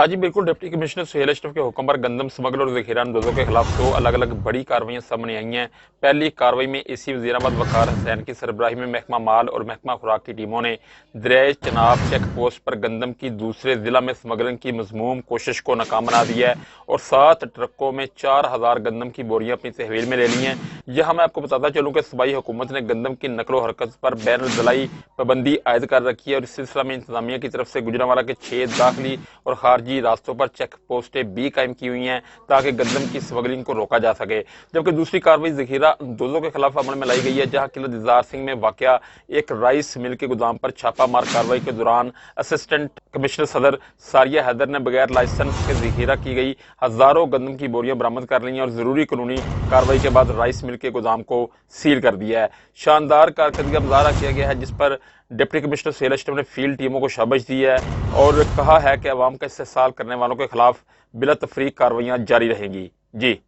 जी बिल्कुल। Deputy commissioner Suhail Ashraf के हुक्म पर गंदम स्मगलर और जखीरा अंदोजों के खिलाफ दो अलग अलग बड़ी कार्रवाइयां सामने आई हैं। पहली कार्रवाई में एसी वजीराबाद वकार हुसैन की सरबराही में महकमा माल और महकमा खुराक की टीमों ने दरियाए चनाब चेक पोस्ट पर गंदम की दूसरे जिला में स्मगलिंग की मजमूम कोशिश को नाकाम बना दिया है और 7 ट्रकों में 4000 गंदम की बोरियां अपनी तहवील में ले ली हैं। यहाँ मैं आपको बताता चलूँ कि सूबाई हुकूमत ने गंदम की नकलो हरकत पर बैन ज़िलाई पाबंदी आयद कर रखी है और इस सिलसिला में इंतजामिया की तरफ से गुजरांवाला के 6 दाखिली और खारजी रास्तों पर चेक पोस्टें भी कायम की हुई हैं ताकि गंदम की स्मगलिंग को रोका जा सके। जबकि दूसरी कार्रवाई जखीरा अंदोजों के खिलाफ अमल में लाई गई है, जहां किला दिजार सिंह में वाकया एक राइस मिल के गोदाम पर छापा मार कार्रवाई के दौरान असिस्टेंट कमिश्नर सदर सारिया हैदर ने बगैर लाइसेंस के जखीरा की गई हजारों गंदम की बोरियां बरामद कर ली हैं और जरूरी कानूनी कार्रवाई के बाद राइस मिल के गोदाम को सील कर दिया है। शानदार कारकर्दगी का मुजाहरा किया गया है, जिस पर डिप्टी कमिश्नर सुहेल अशरफ ने फील्ड टीमों को शाबाश दी है और कहा है कि अवाम का इस्तेहसाल करने वालों के खिलाफ बिला तफरीक कार्रवाइयां जारी रहेंगी। जी।